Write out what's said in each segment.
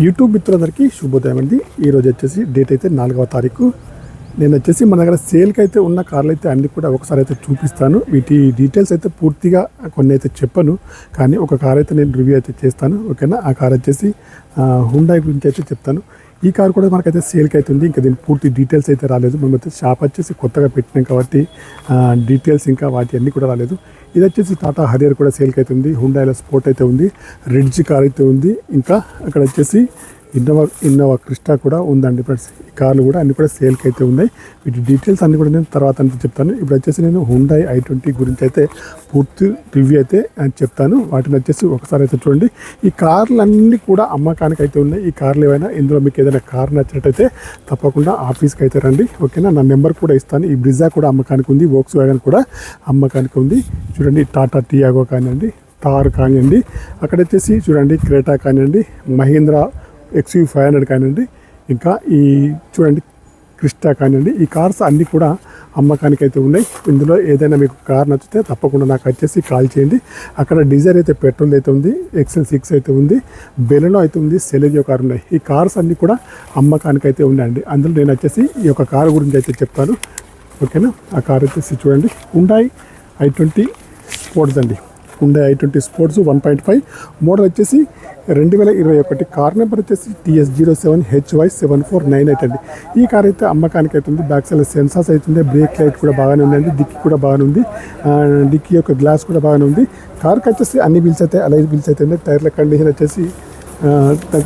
YouTube మిత్రులందరికీ శుభోదయం అండి. ఈరోజు వచ్చేసి డేట్ అయితే 4వ తారీఖు. నేను వచ్చేసి మన దగ్గర సేల్కి అయితే ఉన్న కార్లు అయితే అన్నీ కూడా ఒకసారి అయితే చూపిస్తాను. వీటి డీటెయిల్స్ అయితే పూర్తిగా కొన్ని అయితే చెప్పను, కానీ ఒక కార్ అయితే నేను రివ్యూ అయితే చేస్తాను. ఓకేనా, ఆ కార్ వచ్చేసి హుండాయ్ గురించి అయితే చెప్తాను. ఈ కార్ కూడా మనకైతే సేల్కి అవుతుంది. ఇంకా దీని పూర్తి డీటెయిల్స్ అయితే రాలేదు. మేమైతే షాప్ వచ్చేసి కొత్తగా పెట్టినాం కాబట్టి డీటెయిల్స్ ఇంకా వాటి అన్నీ కూడా రాలేదు. ఇది వచ్చేసి టాటా హరియర్ కూడా సేల్కి అవుతుంది. హుండాయ్లో స్పోర్ట్ అయితే ఉంది, రిడ్జ్ కార్ అయితే ఉంది, ఇంకా అక్కడ వచ్చేసి ఇన్నోవా క్రిస్టా కూడా ఉందండి ఫ్రెండ్స్. ఈ కార్లు కూడా అన్నీ కూడా సేల్కి అయితే ఉన్నాయి. వీటి డీటెయిల్స్ అన్నీ కూడా నేను తర్వాత అంతా చెప్తాను. ఇప్పుడు వచ్చేసి నేను హుండాయ్ i20 గురించి అయితే పూర్తి రివ్యూ అయితే చెప్తాను. వాటిని వచ్చేసి ఒకసారి అయితే చూడండి. ఈ కార్లు అన్నీ కూడా అమ్మకానికి అయితే ఉన్నాయి. ఈ కార్లు ఏవైనా ఇందులో మీకు ఏదైనా కార్ నచ్చినట్టయితే తప్పకుండా ఆఫీస్కి అయితే రండి. ఓకేనా, నా నెంబర్ కూడా ఇస్తాను. ఈ బ్రిజా కూడా అమ్మకానికి ఉంది, వోక్స్ వ్యాగన్ కూడా అమ్మకానికి ఉంది. చూడండి, టాటా టియాగో కానివ్వండి, థార్ కానివ్వండి, అక్కడ వచ్చేసి చూడండి క్రేటా కానివ్వండి, మహీంద్రా XUV500 కానివ్వండి, ఇంకా ఈ చూడండి క్రిస్టా కానివ్వండి. ఈ కార్స్ అన్నీ కూడా అమ్మకానికి అయితే ఉన్నాయి. ఇందులో ఏదైనా మీకు కార్ నచ్చితే తప్పకుండా నాకు వచ్చేసి కాల్ చేయండి. అక్కడ డిజైర్ అయితే పెట్రోల్ అయితే ఉంది, XL6 అయితే ఉంది, బెలెనో అయితే ఉంది, సెలెరియో కార్ ఉన్నాయి. ఈ కార్స్ అన్నీ కూడా అమ్మకానికి అయితే ఉన్నాయండి. అందులో నేను వచ్చేసి ఈ యొక్క కారు గురించి అయితే చెప్తాను. ఓకేనా, ఆ కార్ వచ్చేసి చూడండి హుండాయ్ i20 స్పోర్ట్స్ అండి. హుండాయ్ i20 స్పోర్ట్స్ 1.5 మోడల్ వచ్చేసి 2021. కార్ నెంబర్ వచ్చేసి TS07HY7498 అండి. ఈ కార్ అయితే అమ్మకానికి అవుతుంది. బ్యాక్ సైడ్ సెన్సార్స్ అవుతుంది, బ్రేక్ లైట్ కూడా బాగానే ఉందండి, డిక్కీ కూడా బాగానే ఉంది, డిక్కీ యొక్క గ్లాస్ కూడా బాగానే ఉంది. కార్కి వచ్చేసి అన్ని బిల్స్ అయితే అలైజ్ బిల్స్ అయితే ఉన్నాయి. టైర్ల కండిషన్ వచ్చేసి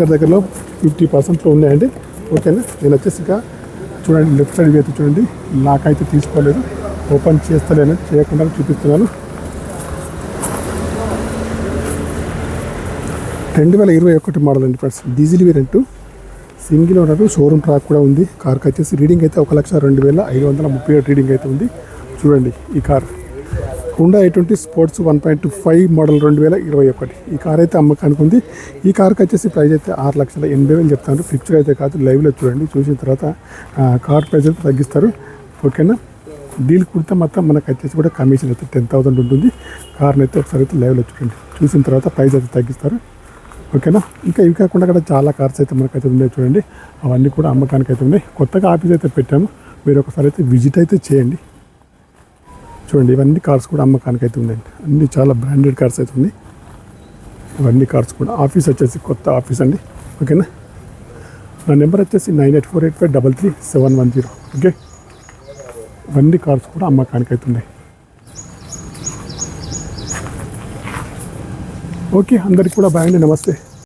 దగ్గరలో 50%లో ఉన్నాయండి. ఓకేనా, నేను వచ్చేసి ఇక చూడండి లెఫ్ట్ సైడ్ అయితే చూడండి, లాక్ అయితే తీసుకోలేదు, ఓపెన్ చేస్తలేను, చేయకుండా చూపిస్తున్నాను. 2021 మోడల్ అండి friends. Diesel variant, single owner, showroom track కూడా ఉంది. కార్కి వచ్చేసి రీడింగ్ అయితే 1,02,537 రీడింగ్ అయితే ఉంది. చూడండి ఈ car Hyundai i20 sports 1.5 model 2021. ఈ కార్ అయితే అమ్మకానికి ఉంది. ఈ కార్కి వచ్చేసి ప్రైస్ అయితే 6,80,000 చెప్తాను. ఫిక్స్డ్ అయితే కాదు, లైవ్లో చూడండి, చూసిన తర్వాత కార్ ప్రైస్ అయితే తగ్గిస్తారు. ఓకేనా, డీల్ కుడితే మాత్రం మనకు వచ్చేసి కూడా కమిషన్ అయితే 10,000 ఉంటుంది. కార్ని అయితే ఒకసారి అయితే లైవ్లో చూడండి, చూసిన తర్వాత ప్రైస్ అయితే తగ్గిస్తారు. ఓకేనా, ఇంకా ఇవి కాకుండా కూడా చాలా కార్స్ అయితే మనకైతే ఉన్నాయి. చూడండి, అవన్నీ కూడా అమ్మకానికి అయితే ఉన్నాయి. కొత్తగా ఆఫీస్ అయితే పెట్టాము, మీరు ఒకసారి అయితే విజిట్ అయితే చేయండి. చూడండి, ఇవన్నీ కార్స్ కూడా అమ్మకానికి అయితే ఉన్నాయండి. అన్ని చాలా బ్రాండెడ్ కార్స్ అయితే ఉన్నాయి. ఇవన్నీ కార్స్ కూడా ఆఫీస్ వచ్చేసి కొత్త ఆఫీస్ అండి. ఓకేనా, నా నెంబర్ వచ్చేసి 9848533710. ఓకే, ఇవన్నీ కార్స్ కూడా అమ్మకానికి అయితే ఉన్నాయి. ఓకే, అందరికి కూడా బాయ్ అండి, నమస్తే.